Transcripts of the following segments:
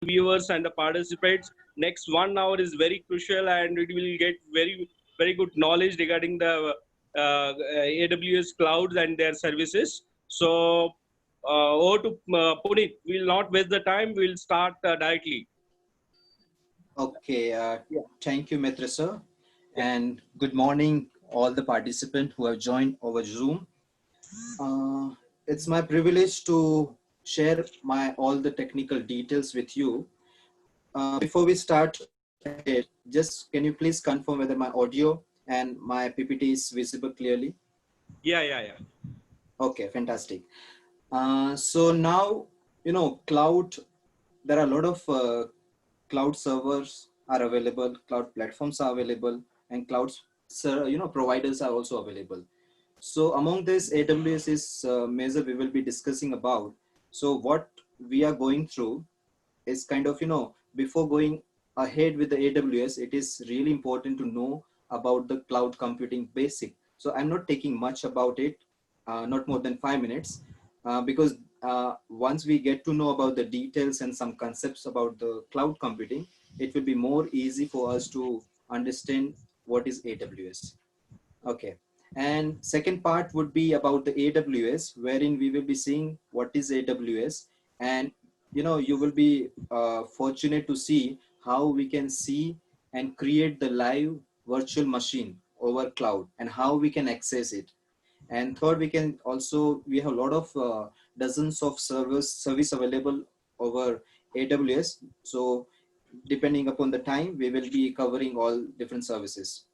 viewers and the participants. Next 1 hour is very crucial, and it will get very good knowledge regarding the AWS clouds and their services. So over to Puneet. We'll not waste the time. We'll start directly. Okay, Yeah. thank you, Mitra sir, Yeah. and good morning, all the participants who have joined over Zoom. Uh, it's my privilege to share my all the technical details with you. Before we start ahead, just can you please confirm whether my audio and my PPT is visible clearly? Yeah. Yeah. Yeah. Okay, fantastic. So now, cloud, there are a lot of cloud servers are available, cloud platforms are available, and providers are also available. So among this, AWS is major we will be discussing about. So what we are going through is kind of, before going ahead with the AWS, it is really important to know about the cloud computing basic. So I'm not taking much about it, not more than 5 minutes, because once we get to know about the details and some concepts about the cloud computing, it will be more easy for us to understand what is AWS. Okay. And second part would be about the AWS, wherein we will be seeing what is AWS, and you will be fortunate to see how we can see and create the live virtual machine over cloud and how we can access it. And third, we have a lot of dozens of service available over AWS. So depending upon the time, we will be covering all different services.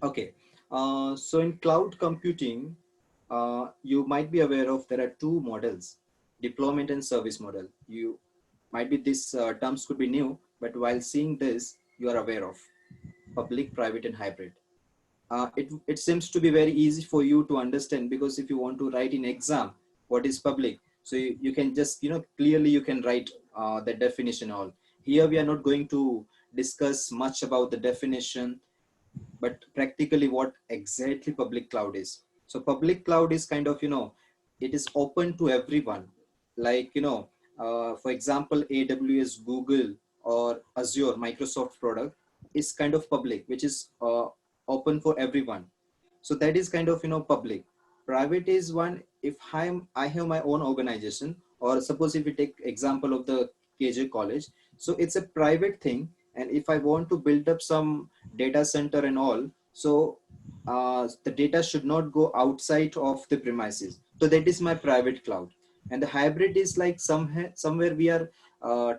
Okay, so in cloud computing, you might be aware of there are two models, deployment and service model. You might be these terms could be new, but while seeing this, you are aware of public, private, and hybrid. It seems to be very easy for you to understand because if you want to write in exam what is public, so you can just clearly you can write the definition all. Here we are not going to discuss much about the definition, but practically what exactly public cloud is. So public cloud is kind of, it is open to everyone. Like, for example, AWS, Google, or Azure, Microsoft product is kind of public, which is open for everyone. So that is kind of, public. Private is one, if I have my own organization, or suppose if we take example of the KJ college, so it's a private thing. And if I want to build up some data center and all, so the data should not go outside of the premises. So that is my private cloud. And the hybrid is like somewhere we are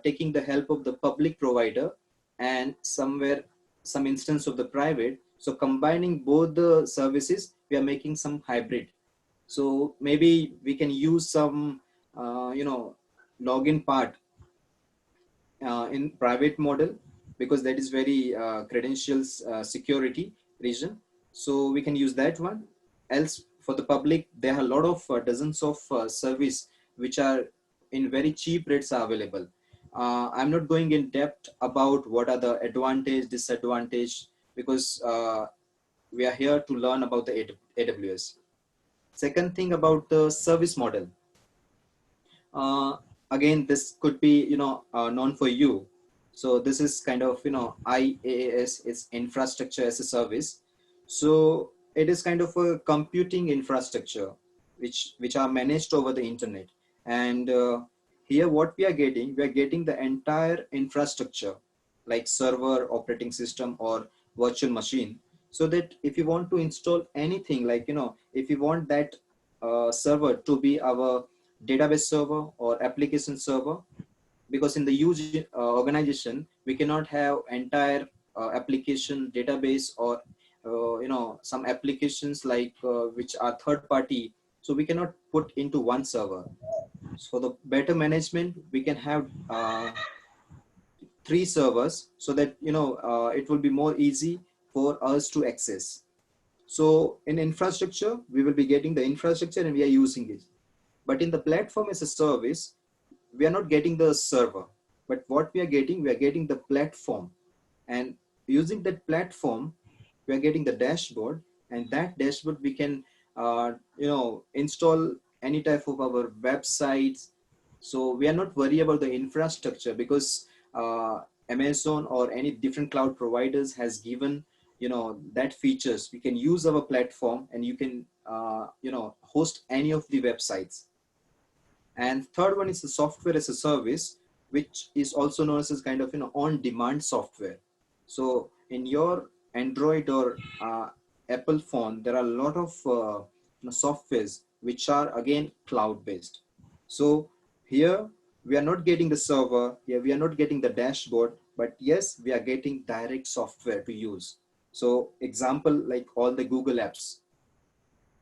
taking the help of the public provider and somewhere some instance of the private. So combining both the services, we are making some hybrid. So maybe we can use some, login part in private model because that is very credentials security region. So we can use that one. Else for the public, there are a lot of dozens of service which are in very cheap rates are available. I'm not going in depth about what are the advantage, disadvantage, because we are here to learn about the AWS. Second thing about the service model. Uh, Again, this could be, known for you. So this is kind of, IaaS, it's infrastructure as a service. So it is kind of a computing infrastructure, which are managed over the internet. And here what we are getting the entire infrastructure like server, operating system, or virtual machine. So that if you want to install anything, like, if you want that server to be our database server or application server, because in the huge organization we cannot have entire application database or some applications like which are third party, so we cannot put into one server. So the better management, we can have three servers so that it will be more easy for us to access. So in infrastructure, we will be getting the infrastructure and we are using it. But in the platform as a service, we are not getting the server. But what we are getting the platform. And using that platform, we are getting the dashboard. And that dashboard, we can, install any type of our websites, So we are not worried about the infrastructure, because Amazon or any different cloud providers has given, that features. We can use our platform, and you can, host any of the websites. And third one is the software as a service, which is also known as kind of, on-demand software. So in your Android or Apple phone, there are a lot of softwares which are again cloud-based. So here we are not getting the server, here we are not getting the dashboard, but yes, we are getting direct software to use. So example, like all the Google apps.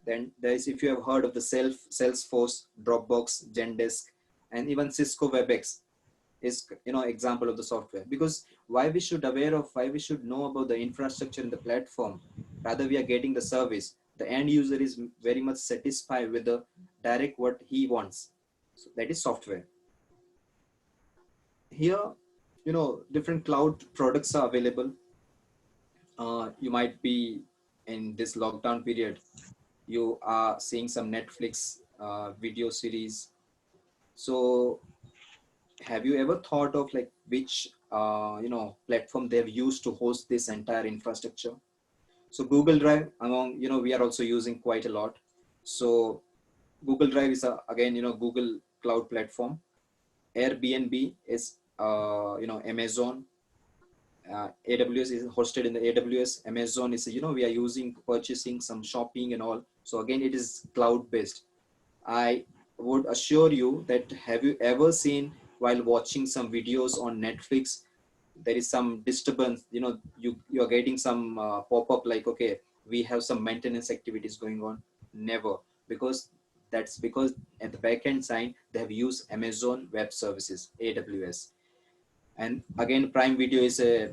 Then there is, if you have heard of the Salesforce, Dropbox, Zendesk, and even Cisco WebEx is, example of the software. Because why we should know about the infrastructure in the platform, rather we are getting the service. The end user is very much satisfied with the direct what he wants. So that is software. Here, different cloud products are available. You might be in this lockdown period, you are seeing some Netflix video series. So have you ever thought of like which platform they've used to host this entire infrastructure? So Google Drive, among, we are also using quite a lot. So Google Drive is again, Google cloud platform. Airbnb is Amazon. AWS is hosted in the AWS. Amazon is, we are using purchasing some shopping and all. So again, it is cloud based. I would assure you that, have you ever seen while watching some videos on Netflix, there is some disturbance, you're getting some pop-up like, okay, we have some maintenance activities going on? Never. Because that's because at the backend side, they have used Amazon Web Services, AWS. And again, Prime Video is a,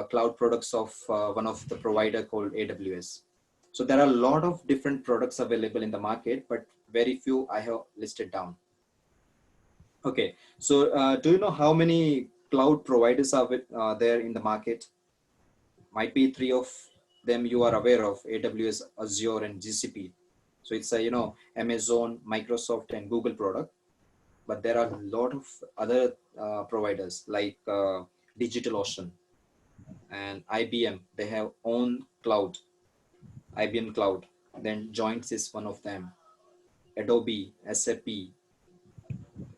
cloud products of one of the provider called AWS. So there are a lot of different products available in the market, but very few I have listed down. Okay, so do you know how many cloud providers are there in the market? Might be three of them you are aware of: AWS, Azure, and GCP. So it's a, Amazon, Microsoft, and Google product. But there are a lot of other providers like DigitalOcean and IBM. They have own cloud, IBM Cloud. Then Joints is one of them. Adobe, SAP,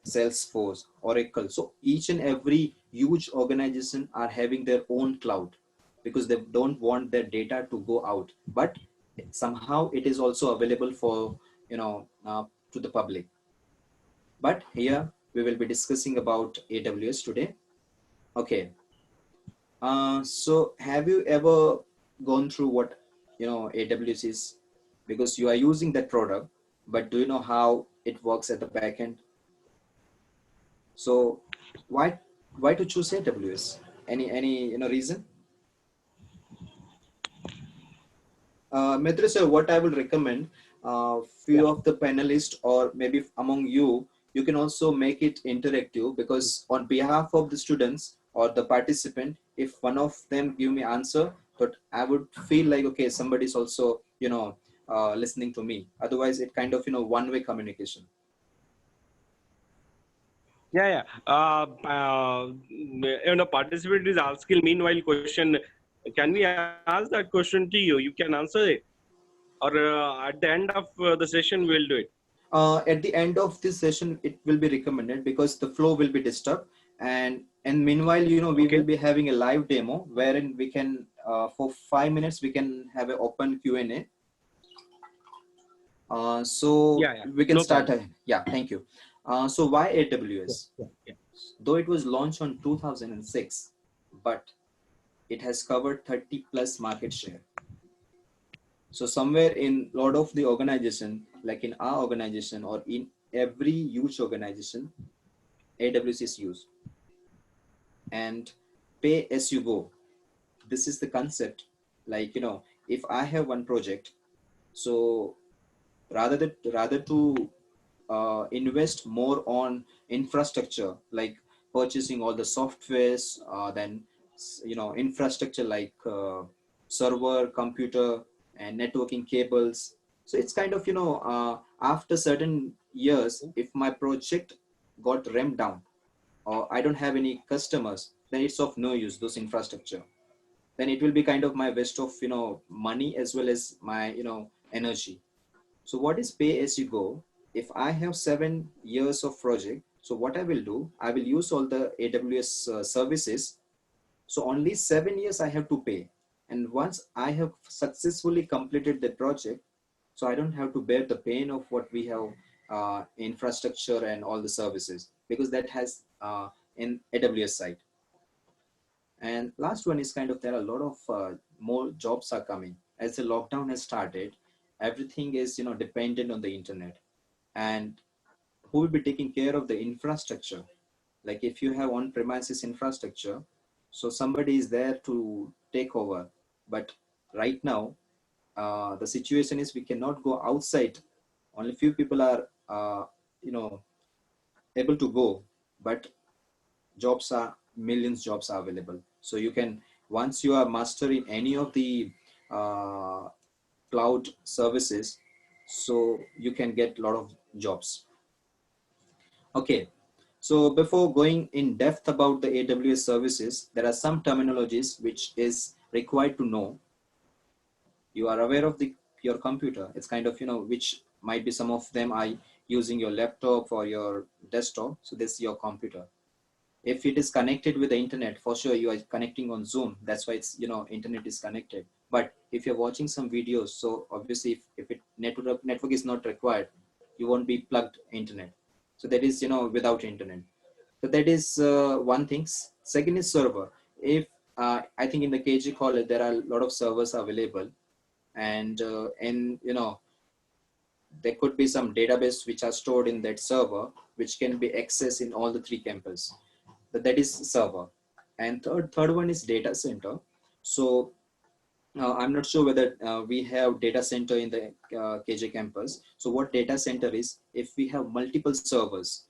Salesforce, Oracle. So each and every huge organization are having their own cloud, because they don't want their data to go out. But somehow it is also available for, to the public. But here we will be discussing about AWS today. Okay. So have you ever gone through what, AWS is? Because you are using that product, but do you know how it works at the back end? So why to choose AWS? Any reason? Mitra sir, what I will recommend, few Yeah. of the panelists or maybe among you, you can also make it interactive, because on behalf of the students or the participant, if one of them give me answer, but I would feel like, okay, somebody's also, listening to me. Otherwise, it kind of, one-way communication. Yeah, yeah. Participant is asking meanwhile question. Can we ask that question to you? You can answer it, or at the end of the session we'll do it. At the end of this session, it will be recommended, because the flow will be disturbed. And meanwhile, we Okay. will be having a live demo wherein we can, for 5 minutes, we can have an open Q&A. So Yeah, yeah. we can No start. problem. Yeah, thank you. So why AWS? Yeah, yeah. Though it was launched on 2006, but it has covered 30 plus market share. So somewhere in a lot of the organization, like in our organization or in every huge organization, AWS is used. And pay as you go. This is the concept. Like, if I have one project, so rather to invest more on infrastructure, like purchasing all the softwares, then infrastructure like server, computer, and networking cables. So it's kind of, after certain years, if my project got ramped down or I don't have any customers, then it's of no use, those infrastructure. Then it will be kind of my waste of, money as well as my, energy. So what is pay as you go? If I have 7 years of project, so what I will do, I will use all the AWS services. So only 7 years I have to pay. And once I have successfully completed the project, so I don't have to bear the pain of what we have infrastructure and all the services, because that has in AWS side. And last one is kind of, there are a lot of more jobs are coming as the lockdown has started. Everything is dependent on the internet, and who will be taking care of the infrastructure? Like if you have on premises infrastructure, so somebody is there to take over. But right now, the situation is we cannot go outside. Only few people are you know able to go, but jobs are millions jobs are available. So you can, once you are mastering any of the uh, cloud services, so you can get a lot of jobs. Okay, so before going in depth about the AWS services, there are some terminologies which is required to know. You are aware of the your computer. It's kind of, which might be, some of them are using your laptop or your desktop. So this is your computer. If it is connected with the internet, for sure you are connecting on Zoom. That's why it's, internet is connected. But if you're watching some videos, so obviously if it network is not required, you won't be plugged internet. So that is, without internet. So that is one thing. Second is server. If I think in the KG college there are a lot of servers available, and there could be some database which are stored in that server, which can be accessed in all the three campuses. But that is server. And third one is data center. So I'm not sure whether we have data center in the KJ campus. So what data center is, if we have multiple servers,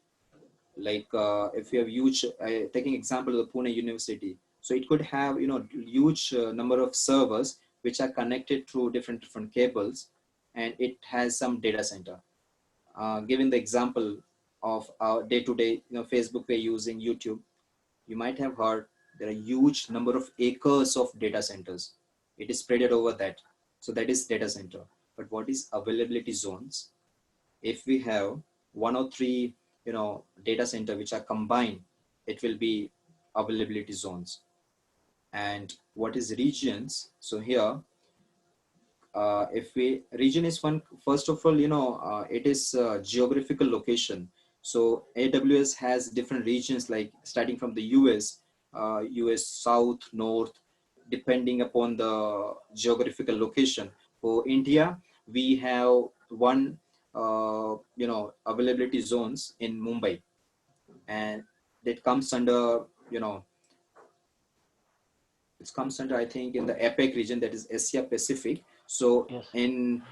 like if you have huge, taking example of the Pune University, so it could have, huge number of servers which are connected through different cables, and it has some data center. Giving the example of our day-to-day, Facebook we're using, YouTube, you might have heard there are huge number of acres of data centers. It is spread over that. So that is data center. But what is availability zones? If we have one or three, data center which are combined, it will be availability zones. And what is regions? So here, if we, region is one, first of all, it is geographical location. So AWS has different regions, like starting from the US South, North, depending upon the geographical location. For India, we have one, availability zones in Mumbai, and it comes under, it comes under, I think, in the APEC region, that is Asia Pacific. So Yes. in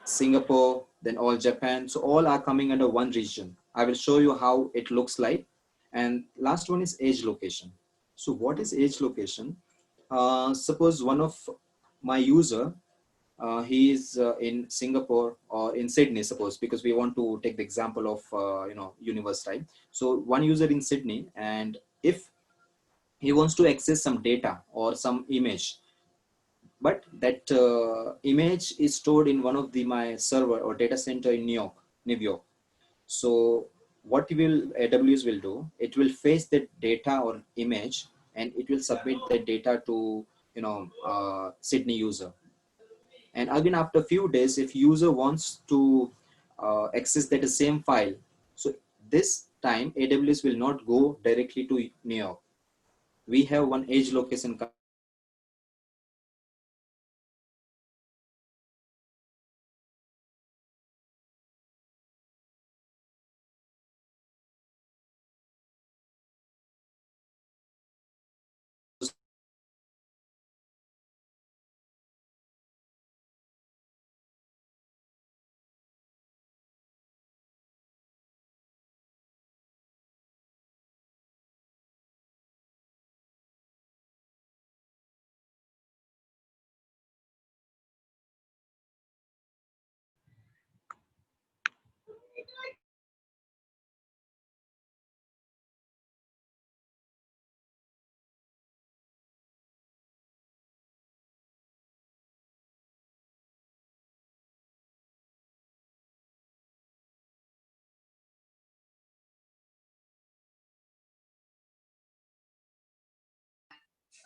Singapore, then all Japan, so all are coming under one region. I will show you how it looks like. And last one is edge location. So what is edge location? Suppose one of my user, he is in Singapore or in Sydney, suppose, because we want to take the example of universe, right? So one user in Sydney, and if he wants to access some data or some image, but that image is stored in one of the my server or data center in New York. So what will AWS will do, it will fetch that data or image, and it will submit that data to Sydney user. And again, after a few days, if user wants to access that same file, so this time AWS will not go directly to New York. We have one edge location coming under Sydney. So if user wants to access that data or image, so he will have to go to Sydney and suppose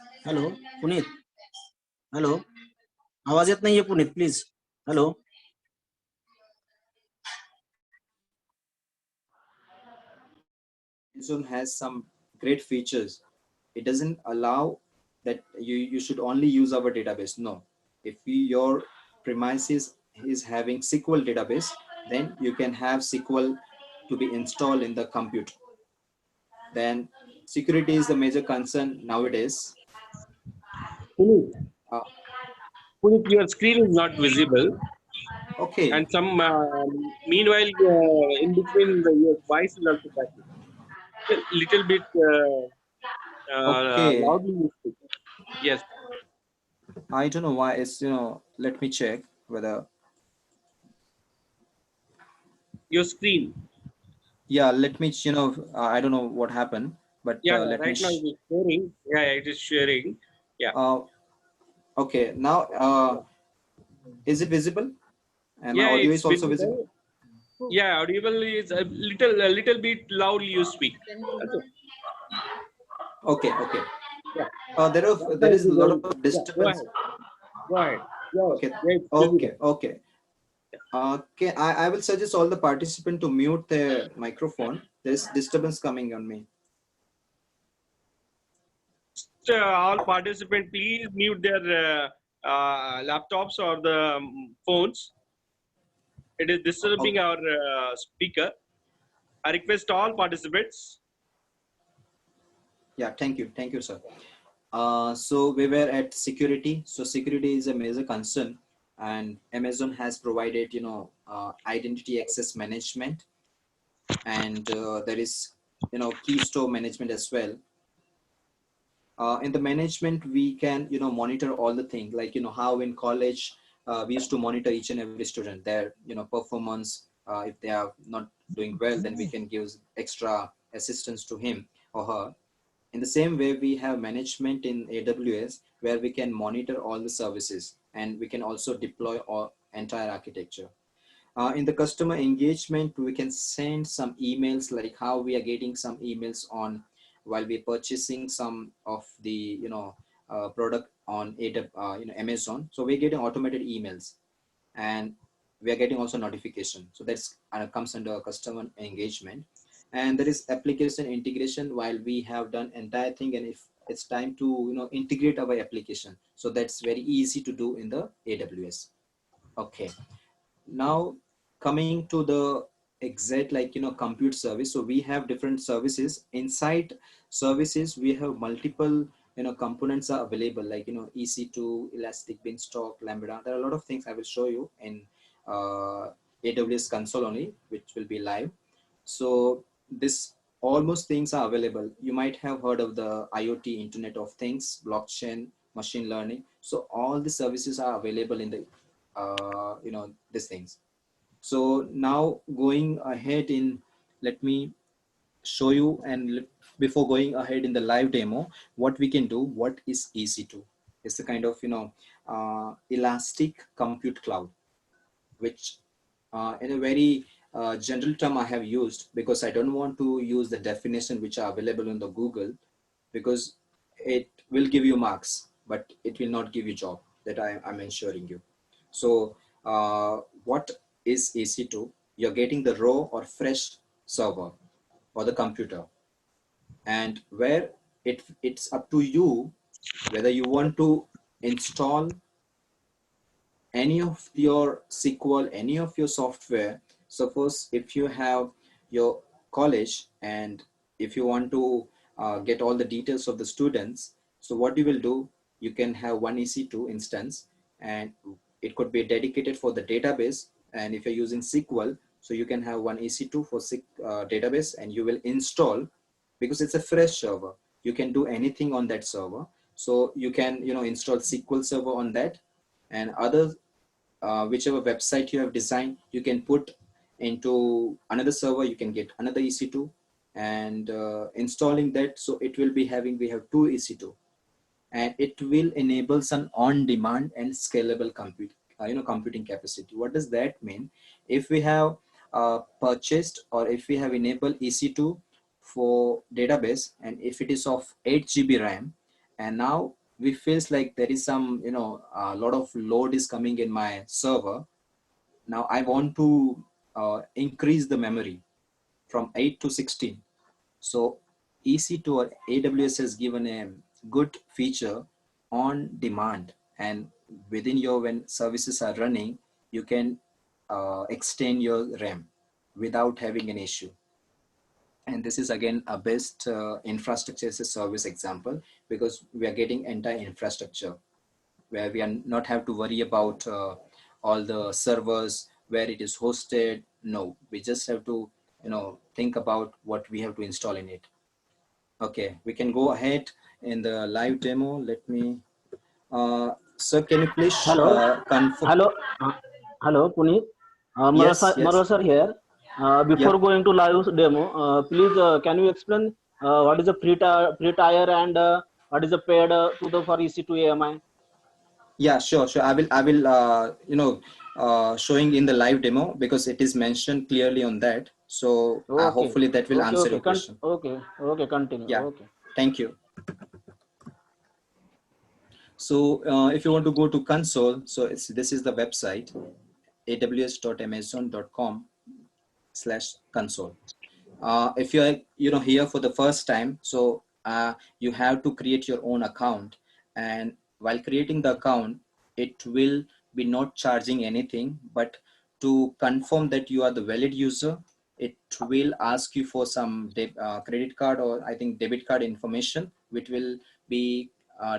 hello Puneet, hello, आवाज येत नाहीये Puneet, please. Hello. Zoom has some great features. It doesn't allow that you should only use our database. No, if your premises is having SQL database, then you can have SQL to be installed in the computer. Then security is the major concern nowadays. Punit, Uh, Punit, your screen is not visible, okay, and some meanwhile in between your voice is also cracking. Little bit okay. loudly you speak. Yes, I don't know why it's, let me check whether, your screen. yeah, let me, I don't know what happened, but Yeah, let me, right now it is sharing. Yeah, it is sharing. Yeah. okay, now, is it visible? And my Yeah, audio it's is also visible? visible. Yeah, audible is a little bit loudly you speak. Okay. Okay, okay. Yeah. Right now There it is a is lot very of good. Yeah, go disturbance. ahead. Go ahead. Yeah, Okay, yeah, it's okay, visible. okay. Okay, I will suggest all the participants to mute their microphone. There's disturbance coming on me. All participants, please mute their laptops or the phones. It is disturbing Okay. our speaker. I request all participants. Yeah, thank you, sir. So we were at security. So security is a major concern, and Amazon has provided, identity access management, and there is, key store management as well. In the management, we can, monitor all the things, like, how in college we used to monitor each and every student, their, performance. If they are not doing well, then we can give extra assistance to him or her. In the same way, we have management in AWS, where we can monitor all the services, and we can also deploy our entire architecture. In the customer engagement, we can send some emails, like how we are getting some emails on while we're purchasing some of the, product on Amazon. So we're getting automated emails, and we are getting also notification. So that's comes under customer engagement. And there is application integration. While we have done entire thing, and if it's time to, integrate our application, so that's very easy to do in the AWS. Okay, now coming to the exact, like, compute service. So we have different services. Inside services, we have multiple, components are available, like, EC2, Elastic, Beanstalk, Lambda. There are a lot of things I will show you in AWS Console only, which will be live. So this almost things are available. You might have heard of the IoT, Internet of Things, blockchain, machine learning. So all the services are available in the these things. So now going ahead in, let me show you, and before going ahead in the live demo, what we can do. What is EC2? It's a kind of, elastic compute cloud, which in a very general term I have used, because I don't want to use the definition which are available in the Google, because it will give you marks, but it will not give you job. That I'm ensuring you. So what is EC2? You're getting the raw or fresh server or the computer, and where it's up to you whether you want to install any of your SQL, any of your software. Suppose if you have your college, and if you want to get all the details of the students, so what you will do, you can have one EC2 instance, and it could be dedicated for the database. And if you're using SQL, so you can have one EC2 for database, and you will install, because it's a fresh server. You can do anything on that server. So you can, install SQL server on that, and other whichever website you have designed, you can put into another server. You can get another EC2, and installing that. So it will be having, we have two EC2, and it will enable some on-demand and scalable computing capacity. What does that mean? If we have purchased, or if we have enabled EC2 for database, and if it is of 8 GB RAM, and now we feels like there is some, a lot of load is coming in my server. Now I want to increase the memory from 8 to 16. So EC2 or AWS has given a good feature on demand, and within your, when services are running, you can extend your RAM without having an issue. And this is again a best infrastructure as a service example, because we are getting entire infrastructure where we are not have to worry about all the servers, where it is hosted. No, we just have to, think about what we have to install in it. Okay, we can go ahead in the live demo. Let me, sir, can you please Hello, confirm? hello, hello, Puneet. Yes, yes. Maro sir here. Before Yep. going to live demo, please can you explain what is the free tier and what is the paid to the for EC2 AMI? Yeah, sure, sure. I will, showing in the live demo, because it is mentioned clearly on that. So Okay, hopefully that will okay, answer your okay, question. okay, okay. Continue. Yeah, Okay. thank you. So if you want to go to console, so this is the website, aws.amazon.com/console. If you're here for the first time, so you have to create your own account, and while creating the account, it will be not charging anything, but to confirm that you are the valid user, it will ask you for some credit card, or I think debit card information, which will be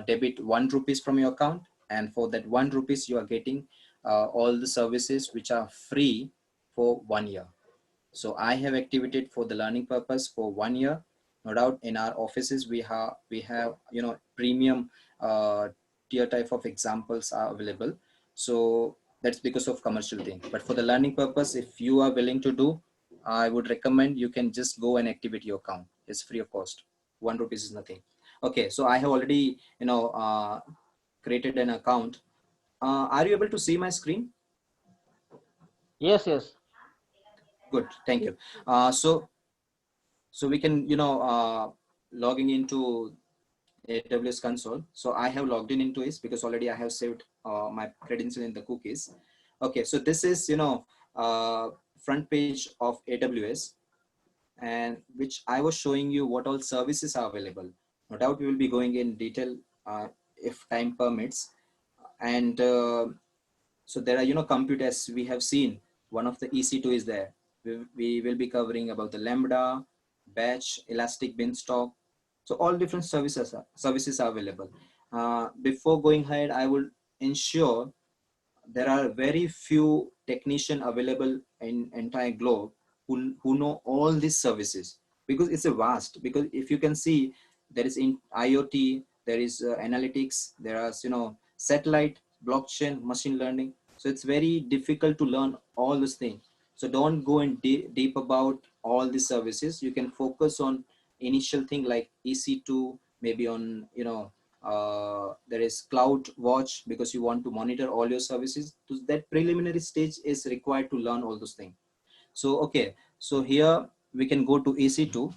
debit 1 rupees from your account, and for that 1 rupees you are getting all the services which are free for 1 year. So I have activated for the learning purpose for 1 year. No doubt in our offices we have premium tier type of examples are available. So that's because of commercial thing. But for the learning purpose, if you are willing to do, I would recommend you can just go and activate your account. It's free of cost. 1 rupees is nothing. Okay, so I have already created an account. Are you able to see my screen? Yes, yes. Good, thank you. So we can, logging into AWS console. So I have logged in into it because already I have saved my credential in the cookies. Okay, so this is, front page of AWS, and which I was showing you what all services are available. No doubt we will be going in detail if time permits. And so there are, compute, as we have seen, one of the EC2 is there. We will be covering about the Lambda, batch, elastic beanstalk. So all different services are available. Before going ahead, I will ensure there are very few technicians available in entire globe who know all these services, because it's a vast, because if you can see, there is in IoT, there is analytics, there are satellite, blockchain, machine learning. So it's very difficult to learn all these things. So don't go in deep about all these services. You can focus on initial thing like EC2, maybe on there is cloud watch, because you want to monitor all your services. So that preliminary stage is required to learn all those things. So okay, so here we can go to EC2.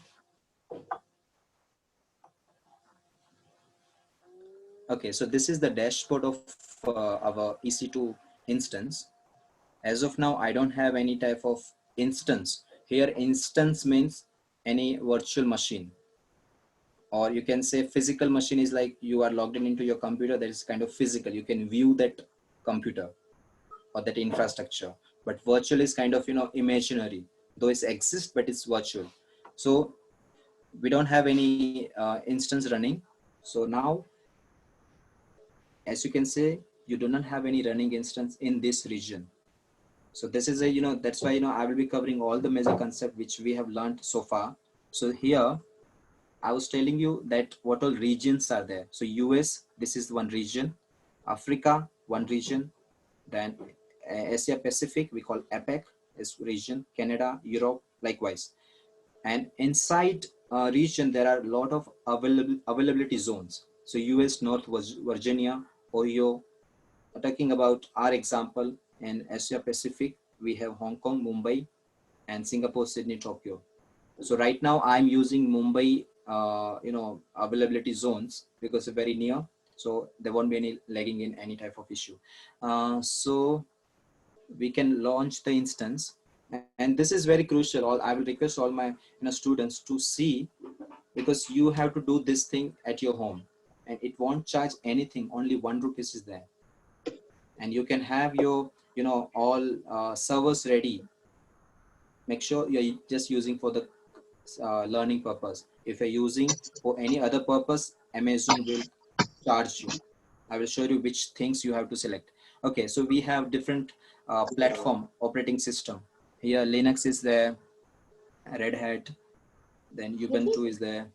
Okay, so this is the dashboard of our EC2 instance. As of now, I don't have any type of instance here. Instance means any virtual machine, or you can say physical machine is like you are logged in into your computer. That is kind of physical. You can view that computer or that infrastructure. But virtual is kind of imaginary, though it exists, but it's virtual. So we don't have any instance running. So now, as you can say, you do not have any running instance in this region. So this is a that's why I will be covering all the major concepts which we have learned so far. So here I was telling you that what all regions are there. So US, this is one region. Africa, one region. Then Asia Pacific, we call APEC is region. Canada, Europe, likewise. And inside region, there are a lot of availability zones. So US, North Virginia, Ohio. Talking about our example in Asia Pacific, we have Hong Kong, Mumbai, and Singapore, Sydney, Tokyo. So right now I'm using Mumbai availability zones because they're very near, so there won't be any lagging in any type of issue. So we can launch the instance, and this is very crucial. I will request all my students to see, because you have to do this thing at your home, and it won't charge anything. Only 1 rupees is there, and you can have your all servers ready. Make sure you're just using for the learning purpose. If you're using for any other purpose, Amazon will charge you. I will show you which things you have to select. Okay, so we have different platform operating system. Here Linux is there, Red Hat, then Ubuntu is there,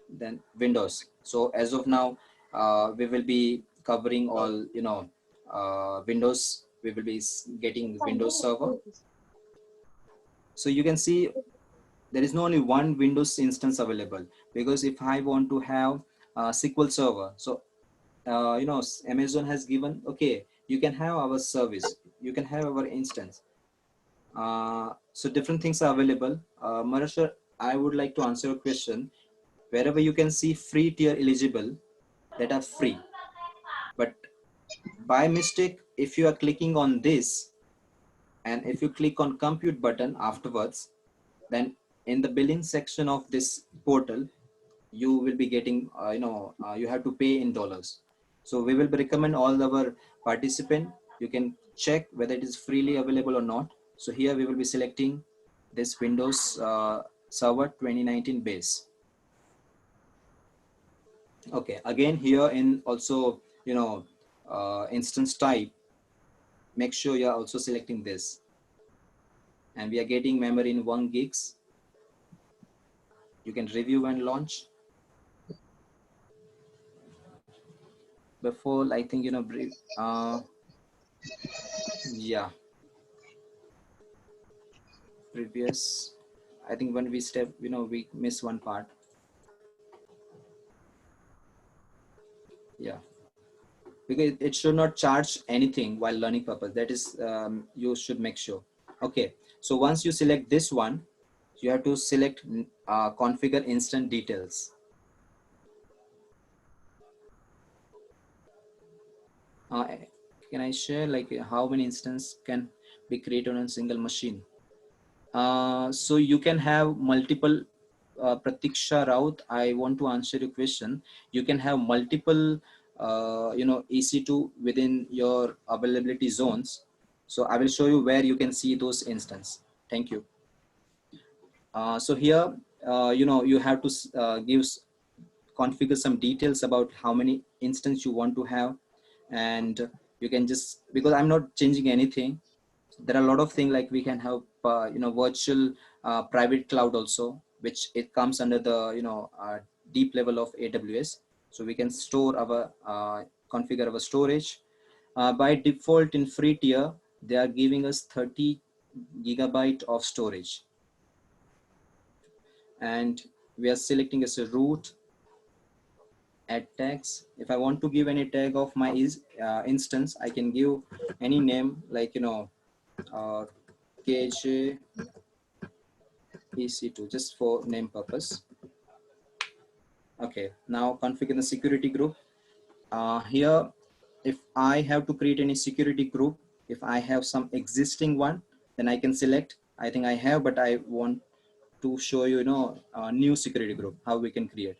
then Windows. So as of now, we will be covering all Windows. We will be getting Windows Server. So you can see there is not only one Windows instance available, because if I want to have a SQL Server, so Amazon has given, okay, you can have our service, you can have our instance. So different things are available. Marasha, I would like to answer a question. Wherever you can see free tier eligible, that are free, but by mistake, if you are clicking on this, and if you click on compute button afterwards, then in the billing section of this portal, you will be getting, you have to pay in dollars. So we will recommend all our participant, you can check whether it is freely available or not. So here we will be selecting this Windows Server 2019 base. Okay, again here in also, instance type, make sure you are also selecting this. And we are getting memory in 1 gigs. You can review and launch. Before, I think, yeah, previous, I think when we step, we miss one part. Yeah, because it should not charge anything while learning purpose. That is, you should make sure. Okay, so once you select this one, you have to select configure instant details. Can I share like how many instances can be created on a single machine? So you can have multiple. Pratiksha Raut, I want to answer your question. You can have multiple, EC2 within your availability zones. So I will show you where you can see those instances. Thank you. So here, you have to configure some details about how many instances you want to have, and you can just, because I'm not changing anything. There are a lot of things like we can have, virtual private cloud also, which it comes under the, deep level of AWS. So we can store our, configure our storage. By default in free tier, they are giving us 30 gigabyte of storage. And we are selecting as a root, add tags. If I want to give any tag of my instance, I can give any name like, KJ EC2, just for name purpose. Okay, now configure the security group. Here, if I have to create any security group, if I have some existing one, then I can select. I think I have, but I want to show you, a new security group, how we can create.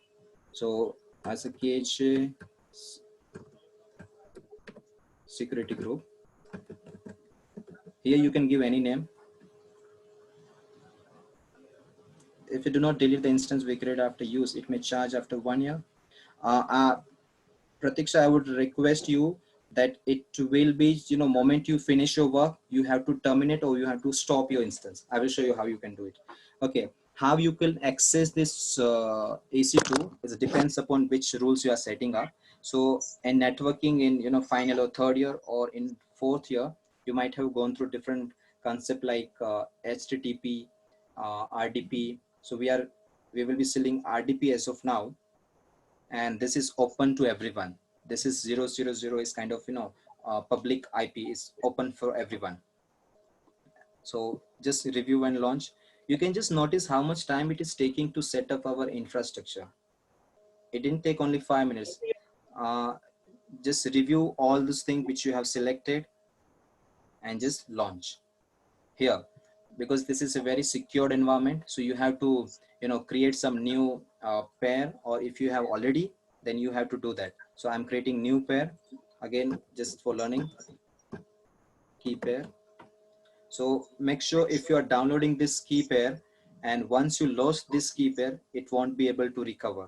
So as a KJ security group, here you can give any name. If you do not delete the instance we create after use, it may charge after 1 year. Pratiksha, I would request you that it will be, moment you finish your work, you have to terminate or you have to stop your instance. I will show you how you can do it. Okay, how you can access this EC2 is depends upon which rules you are setting up. So in networking in, final or third year or in fourth year, you might have gone through different concept like HTTP, RDP. So we will be selling RDP as of now, and this is open to everyone. This is 000 is kind of, public IP is open for everyone. So just review and launch. You can just notice how much time it is taking to set up our infrastructure. It didn't take only 5 minutes. Just review all those things which you have selected and just launch here, because this is a very secured environment. So you have to, create some new pair, or if you have already, then you have to do that. So I'm creating new pair again, just for learning, key pair. So make sure if you are downloading this key pair, and once you lost this key pair, it won't be able to recover.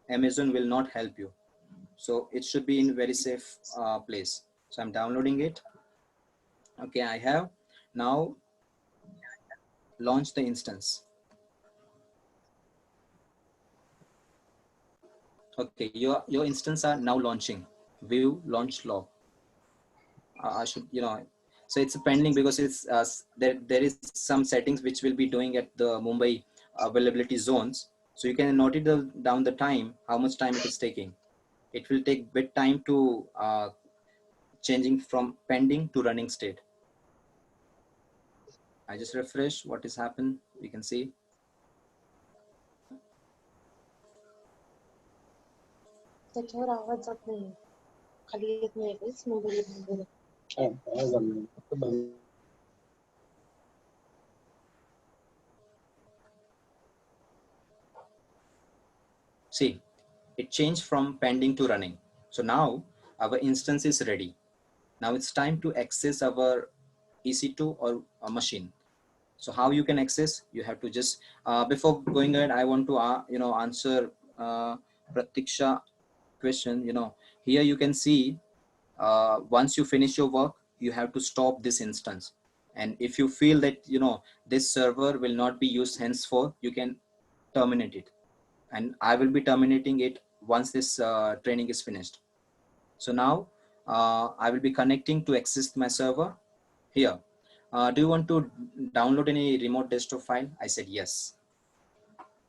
Amazon will not help you. So it should be in very safe place. So I'm downloading it. Okay, I have. Now launch the instance. Okay, your instance are now launching. View launch log. I should, so it's pending because it's there is some settings which will be doing at the Mumbai availability zones. So you can note it down the time, how much time it is taking. It will take bit time to changing from pending to running state. I just refresh what has happened. We can see. त्याच्यावर आवाज जात नाही, खाली येत नाही काहीच mobile मध्ये. See, it changed from pending to running. So now our instance is ready. Now it's time to access our EC2 or a machine. So how you can access? You have to just before going ahead, I want to answer Pratiksha question. Here you can see once you finish your work, you have to stop this instance. And if you feel that this server will not be used henceforth, you can terminate it. And I will be terminating it once this training is finished. So now I will be connecting to access my server here. Do you want to download any remote desktop file? I said yes.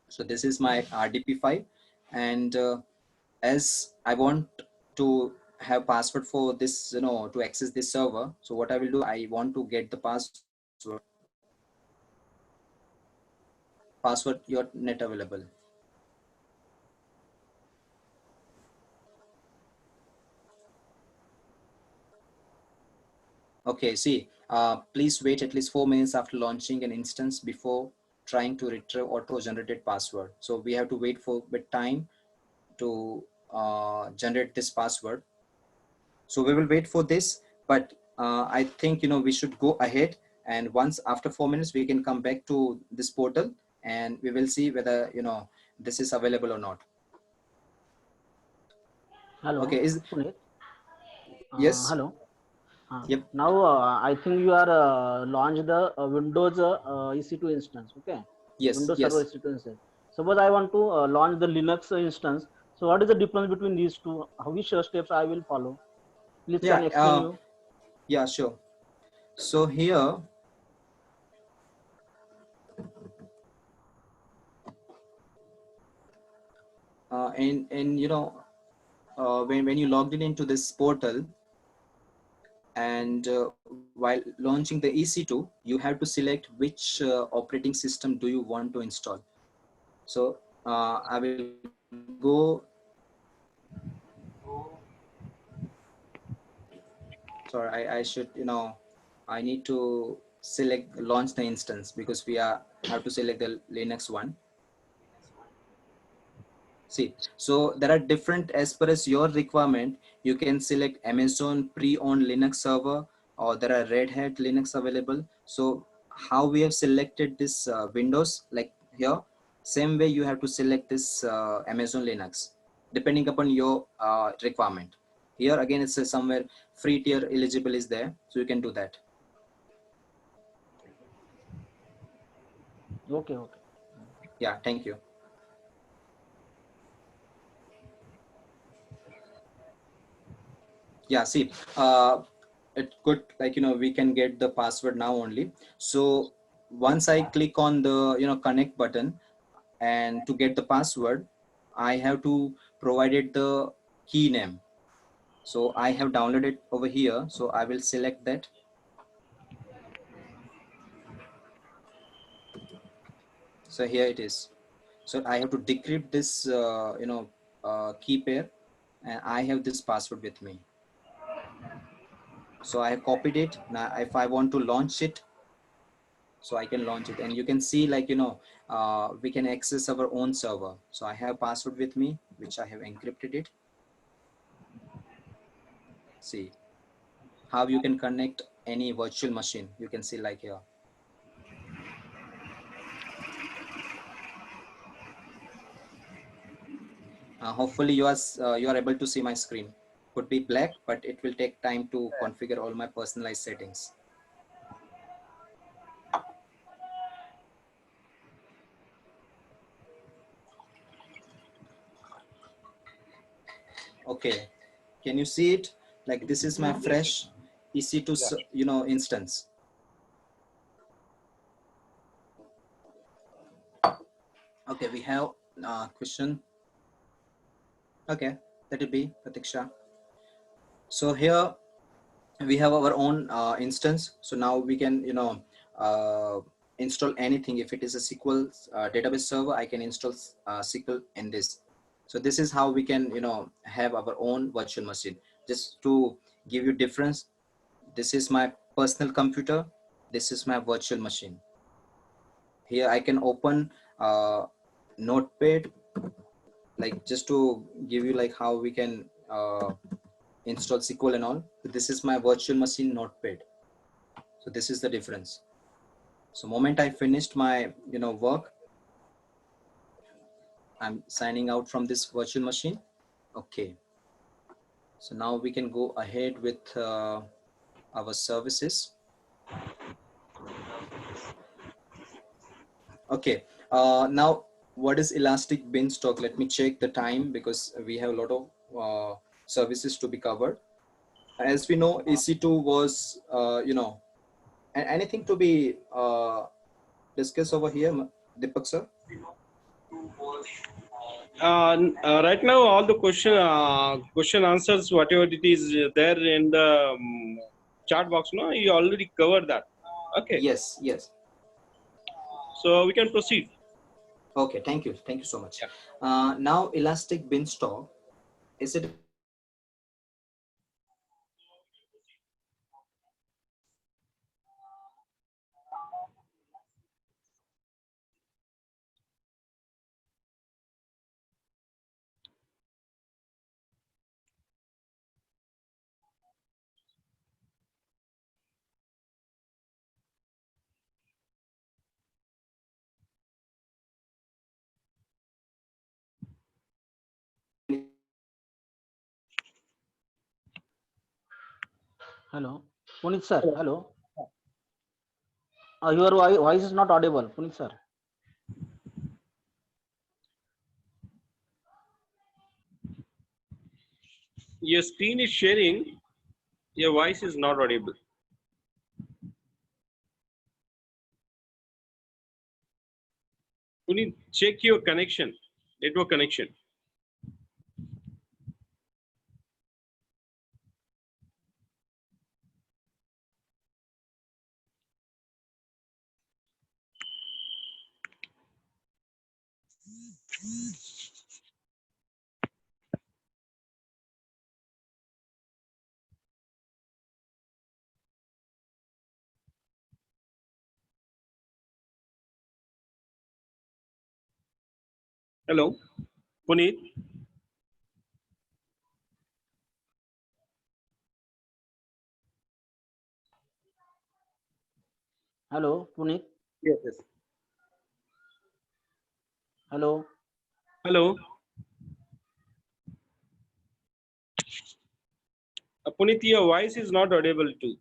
So this is my RDP file, and as I want to have password for this, to access this server. So what I will do, I want to get the password your net available. Okay, see, please wait at least 4 minutes after launching an instance before trying to retrieve auto-generated password. So we have to wait for a bit time to generate this password. So we will wait for this, but I think, we should go ahead, and once after 4 minutes, we can come back to this portal and we will see whether, this is available or not. Hello. Okay, Punit? Yes. Hello. Yep. Now I think you are launched the Windows EC2 instance. Okay. Yes. Windows Yes. Server EC2 instance. Suppose I want to launch the Linux instance. So what is the difference between these two? Which steps I will follow? Please can explain you. Yeah, sure. So here, and when you logged in into this portal, and while launching the EC2, you have to select which operating system do you want to install. So I will go. Sorry, I should, I need to select launch the instance because we have to select the Linux one. See, so there are different as per as your requirement. You can select Amazon pre-owned Linux server, or there are Red Hat Linux available. So how we have selected this Windows, like here, same way you have to select this Amazon Linux, depending upon your requirement. Here again, it's somewhere free tier eligible is there, so you can do that. Okay. Yeah, thank you. Yeah, see, it could, like, we can get the password now only. So once I click on the connect button, and to get the password, I have to provide it the key name. So I have downloaded over here, so I will select that. So here it is. So I have to decrypt this key pair, and I have this password with me. So I have copied it. Now if I want to launch it, so I can launch it, and you can see, like, we can access our own server. So I have password with me, which I have encrypted it. See how you can connect any virtual machine. You can see, like, here. Hopefully you are able to see my screen. Could be black, but it will take time to configure all my personalized settings. Okay, can you see it? Like, this is my fresh EC2 instance. Okay, we have question. Okay, that will be Pratiksha. So here we have our own instance. So now we can install anything. If it is a SQL database server, I can install SQL in this. So this is how we can have our own virtual machine. Just to give you difference, this is my personal computer, this is my virtual machine. Here I can open Notepad, like, just to give you like how we can install SQL and all. This is my virtual machine Notepad. So this is the difference. So moment I finished my work, I'm signing out from this virtual machine. Okay, so now we can go ahead with our services. Okay, now what is Elastic Beanstalk? Let me check the time, because we have a lot of services to be covered. As we know, EC2 was, anything to be discussed over here, Deepak sir? Right now, all the question answers, whatever it is there in the chat box, no, you already covered that. Okay. Yes, yes. So we can proceed. Okay, thank you so much. Yeah. Now Elastic Beanstalk, is it? Hello, Punit sir. Hello. Your voice is not audible, Punit sir. Your screen is sharing. Your voice is not audible. You need check your connection, network connection. Hello, Puneet. Hello, Punit. Yes, yes. Hello. Hello. Puneet, your voice is not audible too.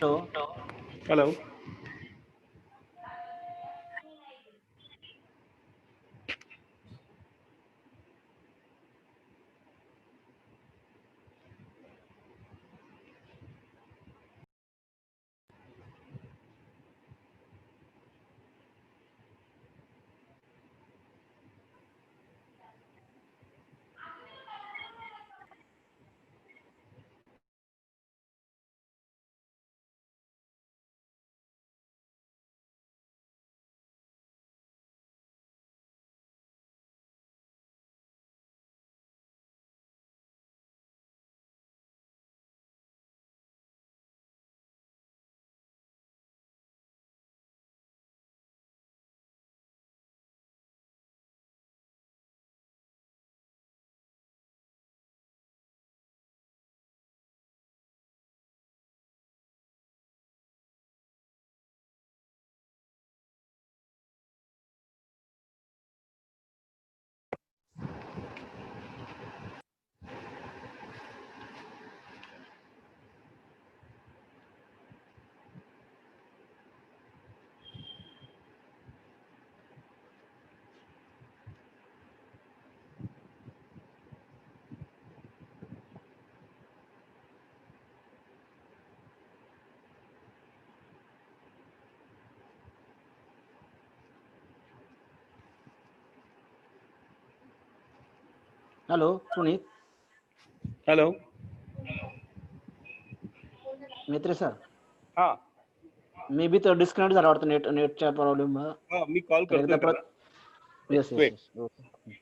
Hello. Hello. Hello, Punit. Hello. Maitre sir. हा Maybe the disconnect झाला वाटतं नेटचा problem. हा मी call तर करतोय एकदा त्याला. Yes yes Wait. Yes. Okay.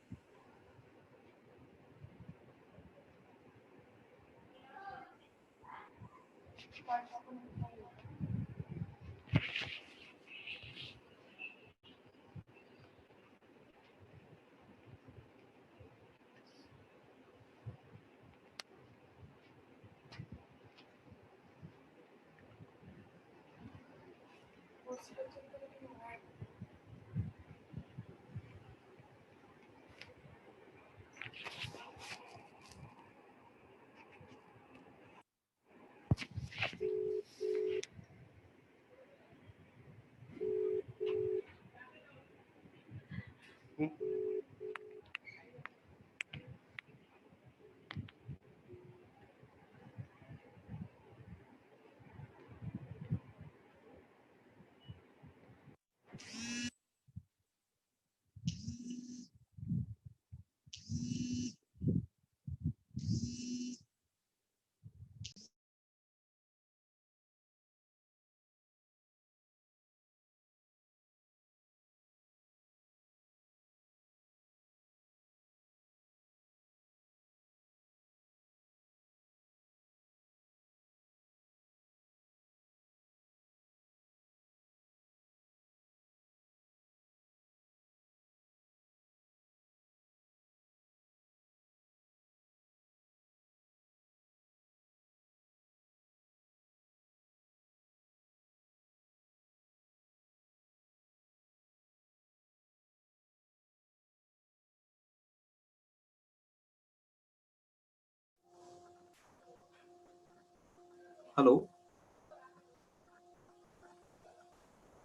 Hello.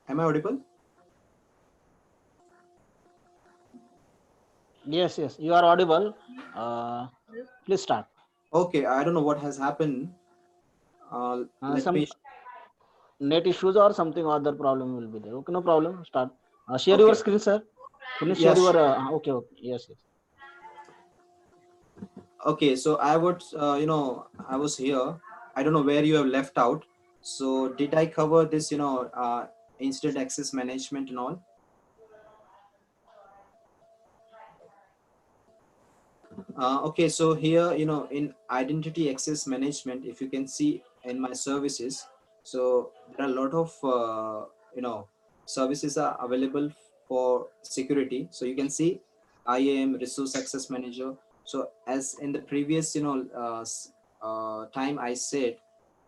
Am I audible? Yes, yes. You are audible. Please start. Okay, I don't know what has happened. Let Some me. net issues or something other problem will be there. Okay, no problem. Start. Share your Okay. screen, sir. Punit, share Yes. your. Okay, okay. Yes, yes. Okay. So I would, I was here. I don't know where you have left out. So did I cover this, incident access management and all? Okay, so here, in identity access management, if you can see in my services, so there are a lot of, services are available for security. So you can see IAM, Resource Access Manager. So as in the previous, time I said,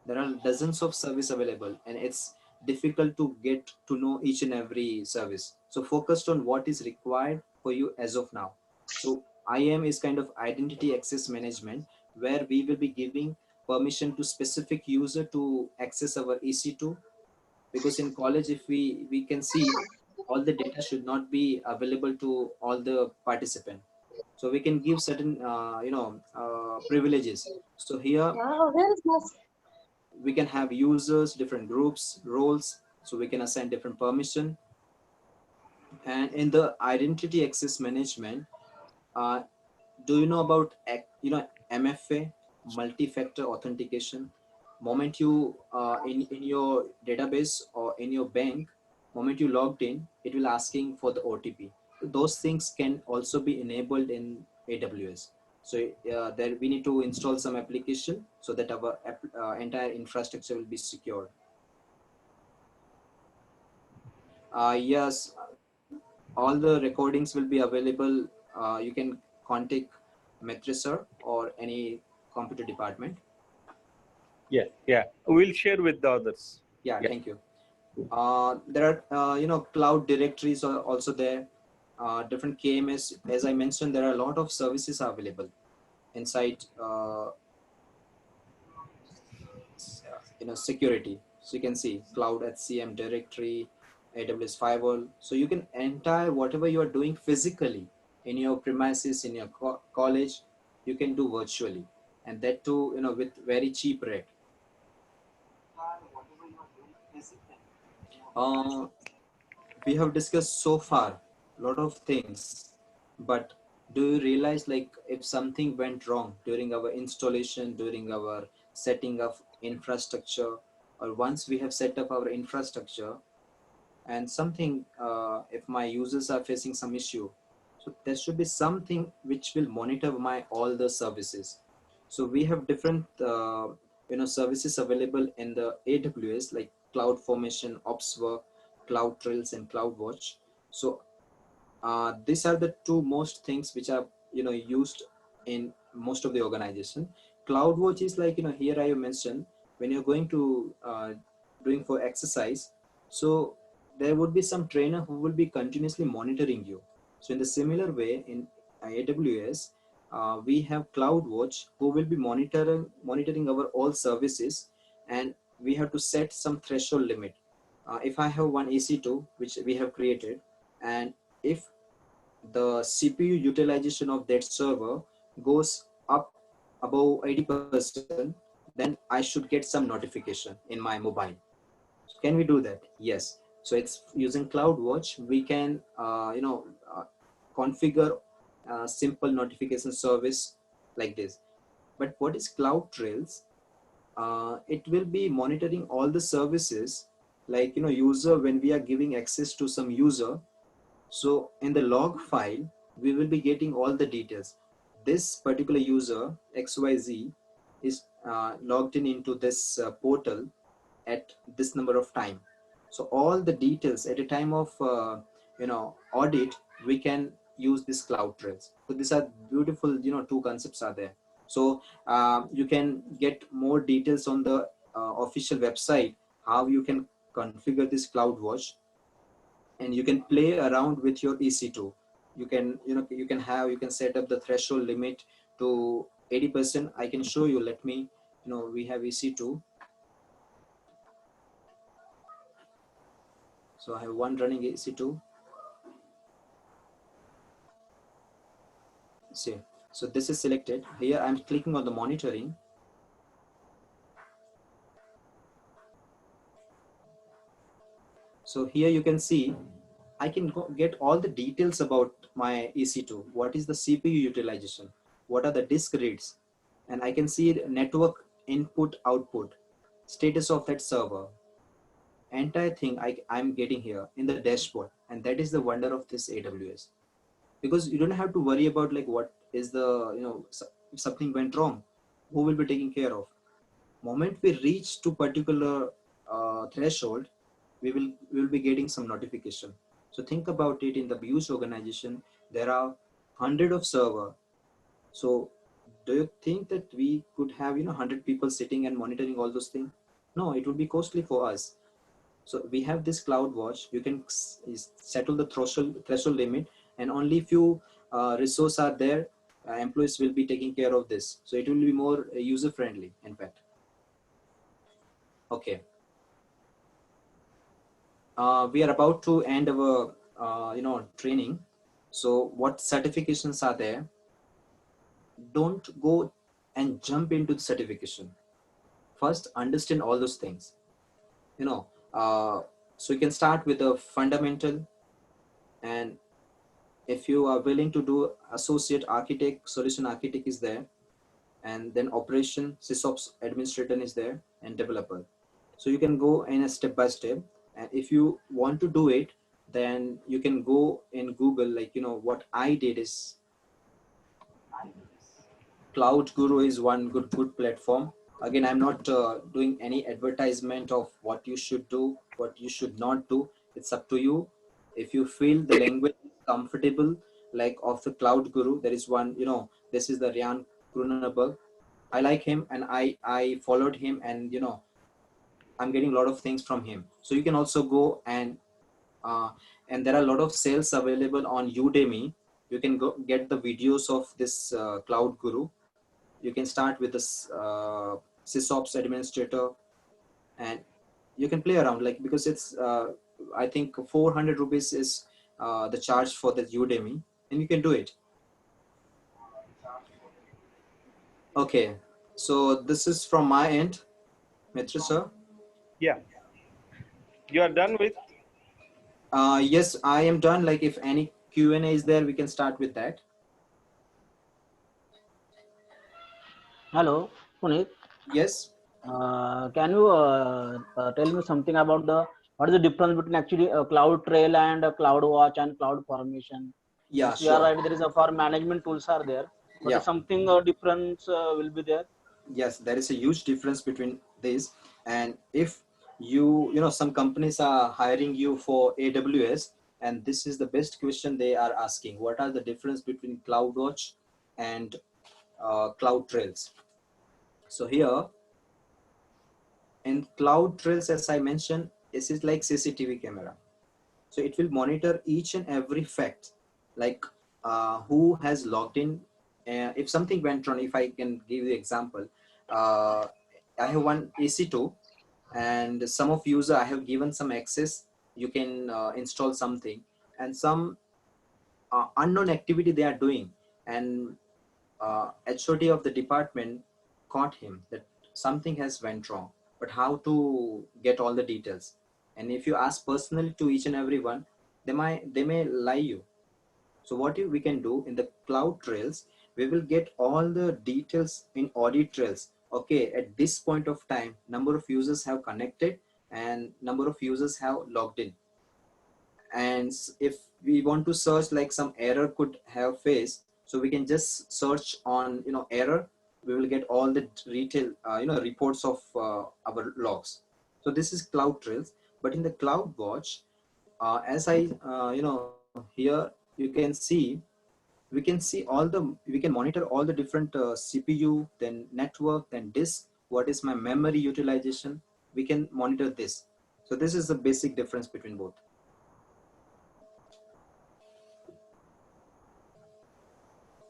there are dozens of service available and it's difficult to get to know each and every service. So focused on what is required for you as of now. So IAM is kind of identity access management where we will be giving permission to specific user to access our EC2, because in college, if we can see, all the data should not be available to all the participant. So we can give certain privileges. So here Wow, where is this? we can have users, different groups, roles, so we can assign different permission. And in the identity access management, uh, do you know about MFA, multi-factor authentication? Moment you in your database or in your bank, moment you logged in, it will asking for the OTP. Those things can also be enabled in AWS. So there we need to install some application so that our entire infrastructure will be secured. Yes, all the recordings will be available. You can contact Metrisar or any computer department. Yeah. We'll share with the others. Yeah, Yeah. thank you. There are cloud directories are also there. Different KMS, as I mentioned, there are a lot of services available inside security. So you can see cloud HCM directory, AWS firewall. So you can entire whatever you are doing physically in your premises, in your college, you can do virtually, and that too with very cheap rate. uh, we have discussed so far a lot of things, but do you realize, like, if something went wrong during our installation, during our setting of infrastructure, or once we have set up our infrastructure, and something if my users are facing some issue, so there should be something which will monitor my all the services. So we have different services available in the AWS, like cloud formation, OpsWork, cloud trails, and CloudWatch. So these are the two most things which are used in most of the organization. CloudWatch is like, here I mentioned, when you're going to doing for exercise, so there would be some trainer who will be continuously monitoring you. So in the similar way, in AWS, we have CloudWatch who will be monitoring our all services, and we have to set some threshold limit. If I have one EC2 which we have created, and if the CPU utilization of that server goes up above 80%, then I should get some notification in my mobile. So can we do that? Yes. So it's using CloudWatch. We can, configure simple notification service like this. But what is Cloud Trails? It will be monitoring all the services, like, user, when we are giving access to some user, so in the log file, we will be getting all the details. This particular user, XYZ, is logged in into this portal at this number of time. So all the details at a time of, audit, we can use this cloud trails. So these are beautiful, two concepts are there. So you can get more details on the official website, how you can configure this CloudWatch, and you can play around with your EC2. You can, you can set up the threshold limit to 80%. I can show you. Let me, we have EC2. So I have one running EC2. See, so this is selected. Here I'm clicking on the monitoring. So here you can see, I can get all the details about my EC2. What is the CPU utilization? What are the disk reads? And I can see the network input output, status of that server. Entire thing I'm getting here in the dashboard. And that is the wonder of this AWS. Because you don't have to worry about, like, what is the, if something went wrong, who will be taking care of? Moment we reach to particular threshold, we will be getting some notification. So think about it. In the huge organization, there are hundred of server. So do you think that we could have 100 people sitting and monitoring all those things? No, it would be costly for us. So we have this CloudWatch. You can settle the threshold limit, and only few resources are there employees will be taking care of this. So it will be more user friendly, in fact. Okay. We are about to end our training. So what certifications are there? Don't go and jump into the certification. First, understand all those things. So you can start with a fundamental, and if you are willing to do associate architect, solution architect is there, and then operation sysops administrator is there, and developer. So you can go in a step by step, and if you want to do it, then you can go in Google. Like, what I did is, Cloud Guru is one good platform. Again, I'm not doing any advertisement of what you should do, what you should not do. It's up to you. If you feel the language is comfortable, like of the Cloud Guru, there is one, this is the Ryan Kruneberg. I like him, and I followed him, and I'm getting a lot of things from him. So you can also go and there are a lot of sales available on Udemy. You can go get the videos of this Cloud Guru. You can start with this sysops administrator, and you can play around, like, because it's I think 400 rupees is the charge for the Udemy, and you can do it. Okay, so this is from my end, Mitra sir. Yeah, you are done with. Yes, I am done. Like, if any Q&A is there, we can start with that. Hello, Punit. Yes. Can you tell me something about what is the difference between actually Cloud Trail and Cloud Watch and Cloud Formation? Yeah, Yes, you are sure. right. There is a for management tools are there, but Yeah. something difference will be there. Yes, there is a huge difference between these. And if some companies are hiring you for AWS, and this is the best question they are asking: what are the difference between CloudWatch and Cloud Trails? So here in Cloud Trails, as I mentioned, this is like CCTV camera. So it will monitor each and every fact, like who has logged in. If something went wrong, if I can give you example, I have one EC2, and some of user I have given some access. You can install something, and some unknown activity they are doing, and HOD of the department caught him that something has went wrong, but how to get all the details. And if you ask personally to each and every one, they may lie you. So what we can do in the Cloud Trails, we will get all the details in audit trails. Okay, at this point of time, number of users have connected and number of users have logged in. And if we want to search, like, some error could have faced, so we can just search on error. We will get all the retail reports of our logs. So this is Cloud Trails. But in the Cloud Watch, as I here you can see, we can monitor all the different CPU, then network, then disk, what is my memory utilization. We can monitor this. So this is the basic difference between both.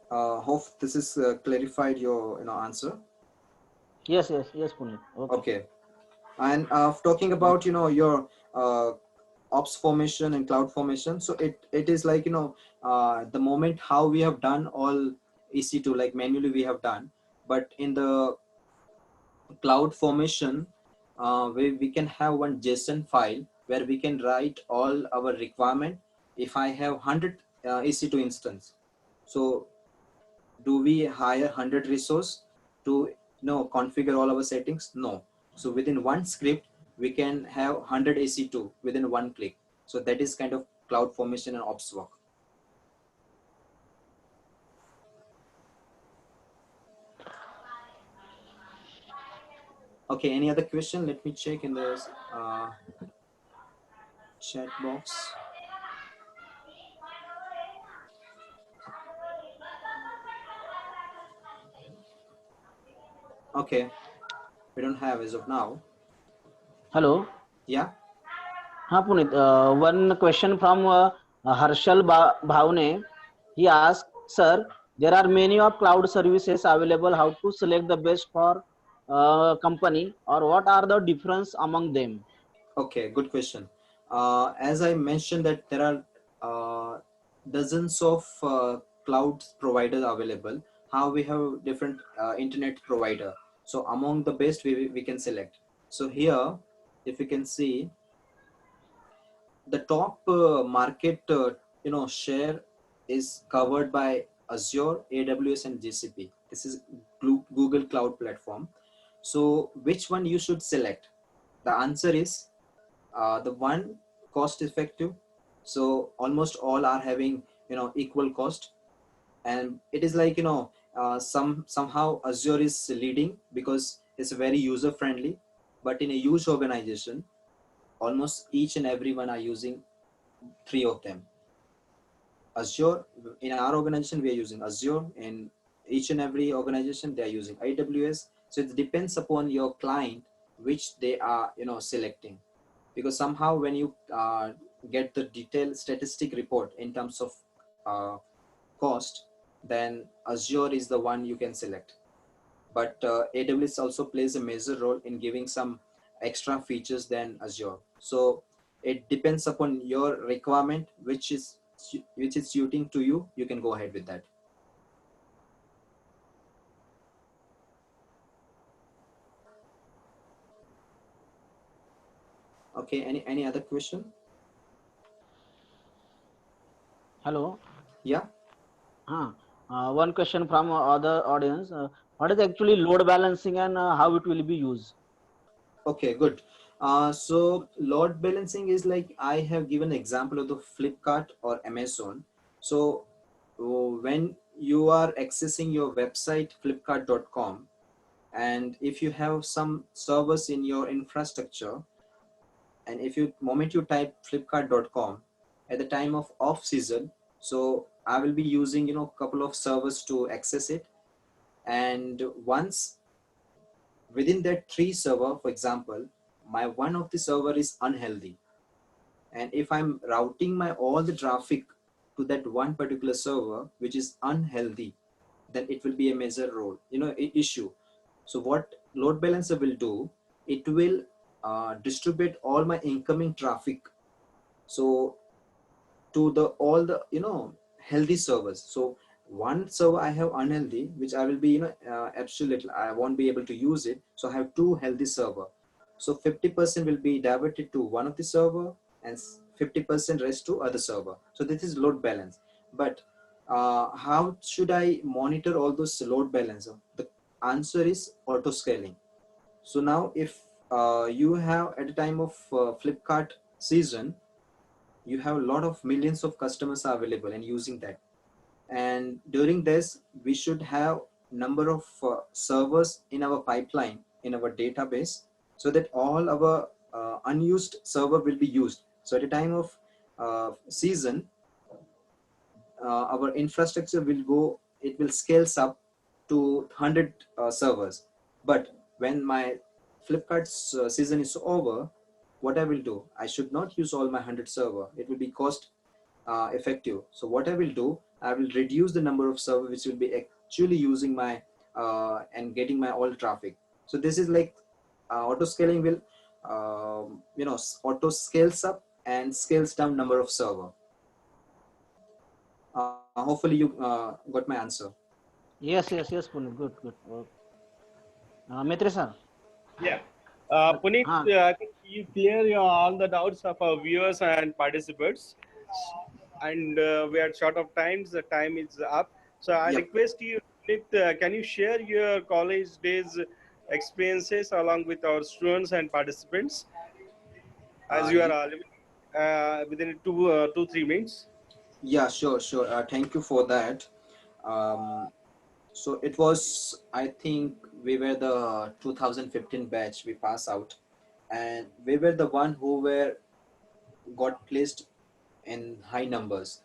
Hope this is clarified your answer. Yes, Punit. Okay. And talking about your ops formation and cloud formation, so it is like the moment how we have done all EC2, like manually we have done, but in the cloud formation, we can have one JSON file where we can write all our requirement. If I have 100 EC2 instance, so do we hire 100 resource to configure all our settings? No. So within one script, we can have 100 EC2 within one click. So that is kind of cloud formation and ops work. Okay, any other question? Let me check in the chat box. Okay, we don't have as of now. Hello. Yeah. Punit, one question from Harshal Bhavne. He asked, sir, There are many of cloud services available. How to select the best for company, or what are the difference among them? Okay, good question. As I mentioned that there are dozens of cloud providers available. How we have different internet provider. So among the best we can select. So here, if you can see, the top market share is covered by Azure, AWS, and GCP. This is Google Cloud Platform. So which one you should select? The answer is the one cost effective. So almost all are having equal cost, and it is like somehow Azure is leading because it's very user friendly. But in a huge organization, almost each and everyone are using three of them. Azure, in our organization, we are using Azure. In each and every organization, they are using AWS. So it depends upon your client which they are selecting, because somehow when you get the detailed statistic report in terms of uh, cost, then Azure is the one you can select. But AWS also plays a major role in giving some extra features than Azure. So it depends upon your requirement, which is suiting to you. You can go ahead with that. Okay. Any other question? Hello. Yeah. One question from other audience. What is actually load balancing, and how it will be used? Okay, good. So load balancing is like I have given an example of the Flipkart or Amazon. So when you are accessing your website flipkart.com, and if you have some servers in your infrastructure, and if you moment you type flipkart.com at the time of off season, so I will be using a couple of servers to access it. And once within that three server, for example, my one of the server is unhealthy, and if I'm routing my all the traffic to that one particular server which is unhealthy, then it will be a major role issue. So what load balancer will do, it will distribute all my incoming traffic, so to the all the healthy servers. So one server I have unhealthy, which I will be absolutely I won't be able to use it, so I have two healthy server. So 50% will be diverted to one of the server, and 50% rest to other server. So this is load balance. But how should I monitor all those load balancer? The answer is auto scaling. So now if you have at the time of Flipkart season, you have a lot of millions of customers are available and using that, and during this we should have number of servers in our pipeline in our database, so that all our unused server will be used. So at a time of season, our infrastructure will go, it will scales up to 100 servers. But when my Flipkart's season is over, what I will do, I should not use all my 100 server, it will be cost effective. So what I will do, I will reduce the number of server which will be actually using my and getting my all traffic. So this is like auto scaling will auto scales up and scales down number of server. Hopefully you got my answer. Yes, Punit. Good. Maitre sir. Yeah. Puneet, Huh. I think you clear all the doubts of our viewers and participants. And we are short of time. The time is up. So I Yep. request you, Puneet, can you share your college days experiences along with our students and participants as you are Uh, within 3 minutes? yeah, sure. Thank you for that. Um, so it was, I think we were the 2015 batch, we pass out, and we were the one who were got placed in high numbers.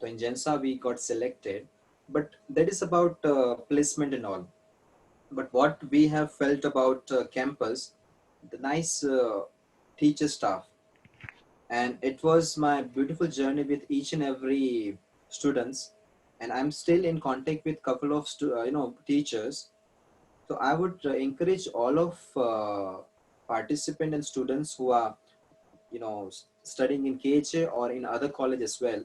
So in Gensa we got selected, but that is about placement and all. But what we have felt about campus, the nice teacher staff, and it was my beautiful journey with each and every students. and I'm still in contact with couple of teachers. So I would encourage all of participant and students who are studying in KHA or in other college as well.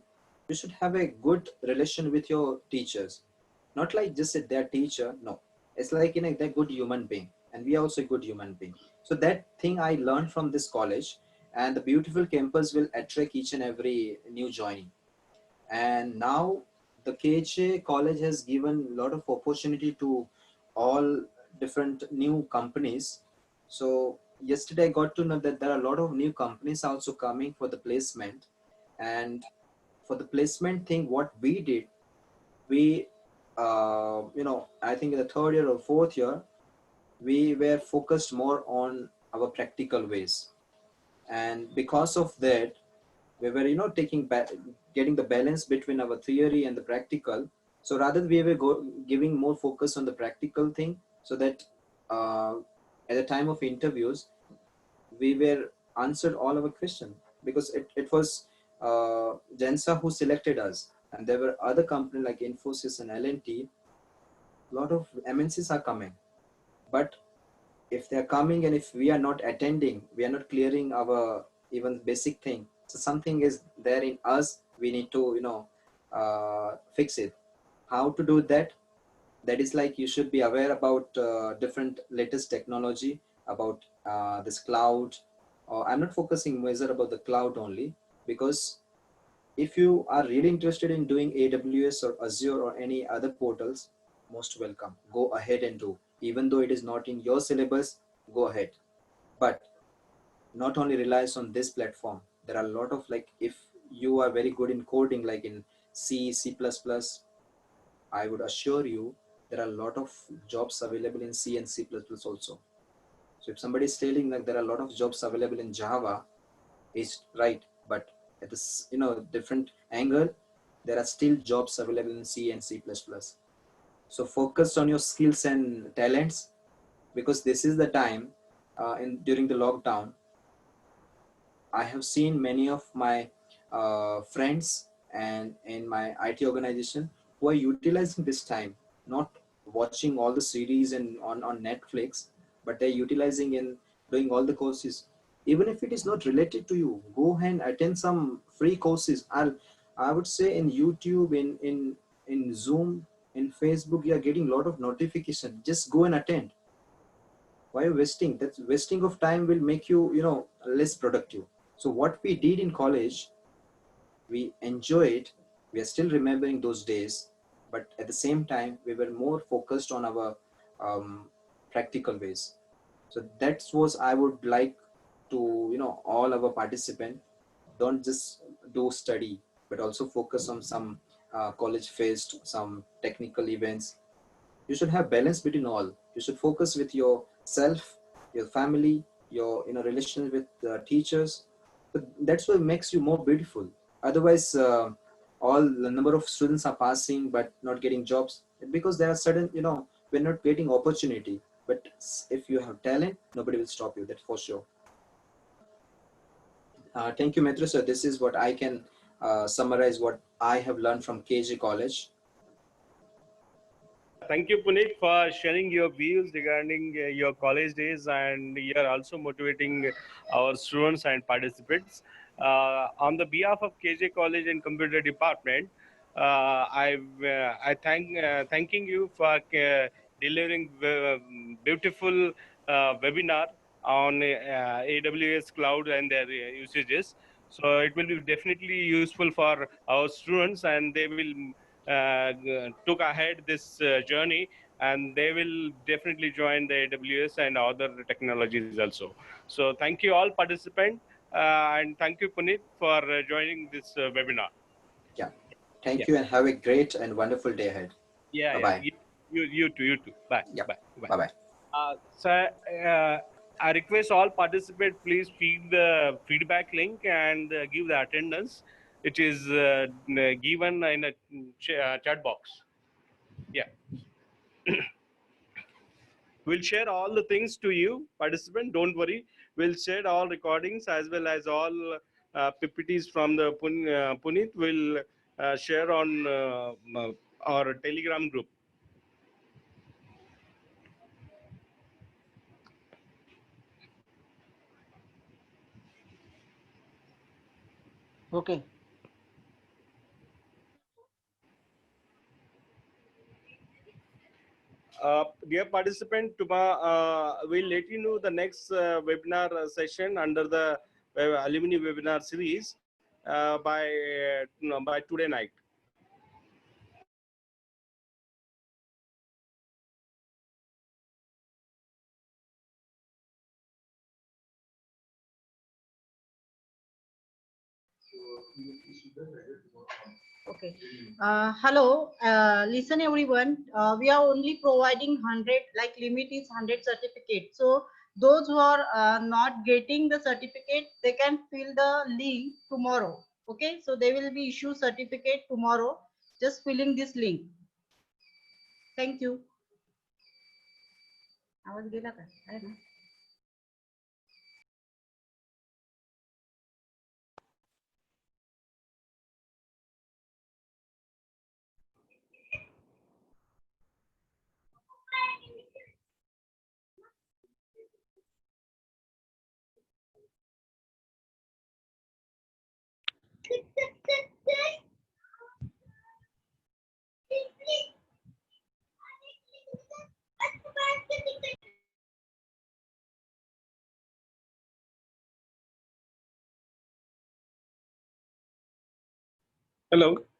You should have a good relation with your teachers, not like just their teacher. No, it's like they're good human being, and we are also a good human being. So that thing I learned from this college, and the beautiful campus will attract each and every new joining. And now the KHA college has given a lot of opportunity to all different new companies. So yesterday I got to know that there are a lot of new companies also coming for the placement. And for the placement thing, what we did, we I think in the third year or fourth year, we were focused more on our practical ways. And because of that, we were getting the balance between our theory and the practical. So rather we were giving more focus on the practical thing, so that at the time of interviews we were answered all our questions, because it was Jensa who selected us, and there were other companies like Infosys and L&T. A lot of MNCs are coming, but if they're coming and if we are not attending, we are not clearing our even basic thing. So something is there in us. We need to, fix it. How to do that? That is like you should be aware about different latest technology, about this cloud. Or I'm not focusing more about the cloud only, because if you are really interested in doing AWS or Azure or any other portals, most welcome. Go ahead and do. Even though it is not in your syllabus, go ahead. But not only relies on this platform. There are a lot of, like, if you are very good in coding, like in C, C++, I would assure you there are a lot of jobs available in C and C++ also. So if somebody is telling like there are a lot of jobs available in Java, is right, but at this different angle, there are still jobs available in C and C++. So focus on your skills and talents, because this is the time during the lockdown. I have seen many of my friends and in my IT organization who are utilizing this time, not watching all the series and on Netflix, but they're utilizing in doing all the courses. Even if it is not related to you, go and attend some free courses. I would say in YouTube, in Zoom, in Facebook, you are getting a lot of notification. Just go and attend. Why are you wasting? That wasting of time will make you less productive. So what we did in college, we enjoyed. We are still remembering those days, but at the same time we were more focused on our practical ways. So that's what I would like to all our participants, don't just do study, but also focus on some college fest, some technical events. You should have balance between all. You should focus with yourself, your family, your relation with teachers. But that's what makes you more beautiful. Otherwise, all the number of students are passing but not getting jobs, because there are certain we're not getting opportunity. But if you have talent, nobody will stop you. That's for sure. Thank you, Metro sir. This is what I can summarize what I have learned from KG College. Thank you, Punit, for sharing your views regarding your college days, and you are also motivating our students and participants. On the behalf of KJ College and Computer Department, I thanking you for delivering beautiful webinar on AWS Cloud and their usages. So it will be definitely useful for our students, and they will took ahead this journey, and they will definitely join the AWS and other technologies also. So thank you all participants, and thank you, Punit, for joining this webinar. Yeah. Thank Yeah. you and have a great and wonderful day ahead. Yeah. Bye-bye. You too. Bye. Yeah. Bye. Bye-bye. So I request all participants, please feed the feedback link and give the attendance. It is given in a chat box. Yeah. We'll share all the things to you, participant. Don't worry. We'll share all recordings as well as all PPTs from the Punit. Will share on our Telegram group. Okay. Dear participant, we'll let you know the next webinar session under the alumni webinar series by today night. Okay. Hello. Listen, everyone. We are only providing 100, like limit is 100 certificates. So those who are not getting the certificate, they can fill the link tomorrow. Okay. So they will be issued certificate tomorrow. Just filling this link. Thank you. आवाज गेला का? आहे ना? Hello.